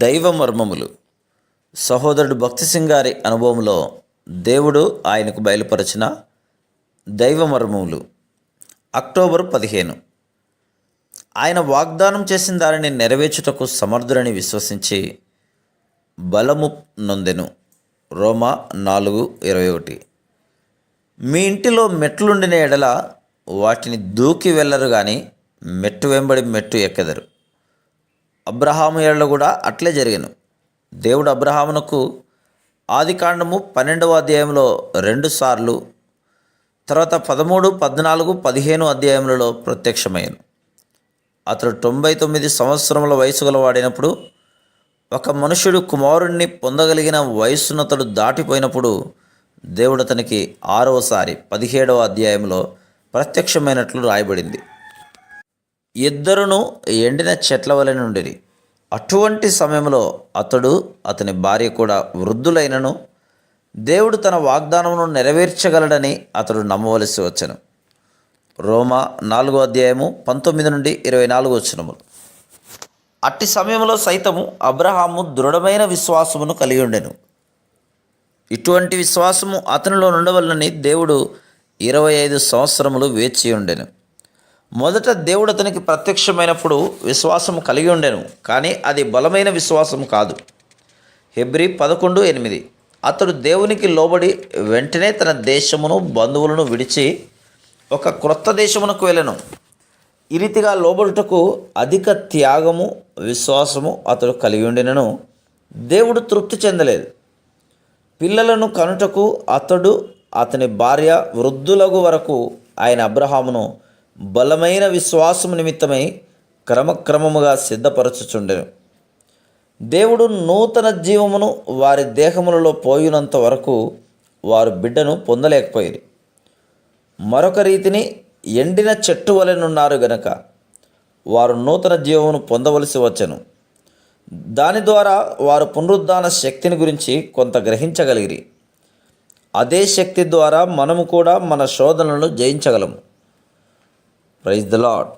దైవ మర్మములు. సహోదరుడు భక్తి సింగ్ గారి అనుభవంలో దేవుడు ఆయనకు బయలుపరిచిన దైవ మర్మములు. అక్టోబర్ 15. ఆయన వాగ్దానం చేసిన దానిని నెరవేర్చుటకు సమర్థుడని విశ్వసించి బలము నొందెను. రోమా 4:21. మీ ఇంటిలో మెట్లుండిన ఎడల వాటిని దూకి వెళ్ళరు కానీ మెట్టు వెంబడి మెట్టు ఎక్కెదరు. అబ్రహాము ఏళ్ళ కూడా అట్లే జరిగాను. దేవుడు అబ్రహామునకు ఆదికాండము 12వ అధ్యాయంలో 2 సార్లు, తర్వాత 13, 14, 15 అధ్యాయములలో ప్రత్యక్షమయ్యాను. అతడు 99 సంవత్సరముల వయసు గలవాడైనప్పుడు, ఒక మనుషుడు కుమారుణ్ణి పొందగలిగిన వయస్సునతడు దాటిపోయినప్పుడు దేవుడు అతనికి 6వసారి 17వ అధ్యాయంలో ప్రత్యక్షమైనట్లు రాయబడింది. ఇద్దరును ఎండిన చెట్ల వలె నుండిరి. అటువంటి సమయంలో అతడు అతని భార్య కూడా వృద్ధులైనను దేవుడు తన వాగ్దానమును నెరవేర్చగలడని అతడు నమ్మవలసి వచ్చెను. రోమా 4వ అధ్యాయము 19 నుండి 24 వచనములు. అట్టి సమయంలో సైతము అబ్రహాము దృఢమైన విశ్వాసమును కలిగి ఉండెను. ఇటువంటి విశ్వాసము అతనిలో ఉండవలనని దేవుడు 25 సంవత్సరములు వేచి ఉండెను. మొదట దేవుడు అతనికి ప్రత్యక్షమైనప్పుడు విశ్వాసము కలిగి ఉండెను, కానీ అది బలమైన విశ్వాసము కాదు. హెబ్రీ 11:8. అతడు దేవునికి లోబడి వెంటనే తన దేశమును బంధువులను విడిచి ఒక క్రొత్త దేశమునకు వెళ్ళెను. ఈ రీతిగా లోబడుటకు అధిక త్యాగము, విశ్వాసము అతడు కలిగి ఉండినను దేవుడు తృప్తి చెందలేదు. పిల్లలను కనుటకు అతడు అతని భార్య వృద్ధులగు వరకు ఆయన అబ్రహామును బలమైన విశ్వాసము నిమిత్తమై క్రమక్రమముగా సిద్ధపరచుచుండెను. దేవుడు నూతన జీవమును వారి దేహములలో పోయినంత వరకు వారు బిడ్డను పొందలేకపోయారు. మరొక రీతిని ఎండిన చెట్టు వలెనున్నారు గనక వారు నూతన జీవమును పొందవలసి వచ్చెను. దాని ద్వారా వారు పునరుద్ధాన శక్తిని గురించి కొంత గ్రహించగలిగిరి. అదే శక్తి ద్వారా మనము కూడా మన శోధనలను జయించగలము. Praise the lord.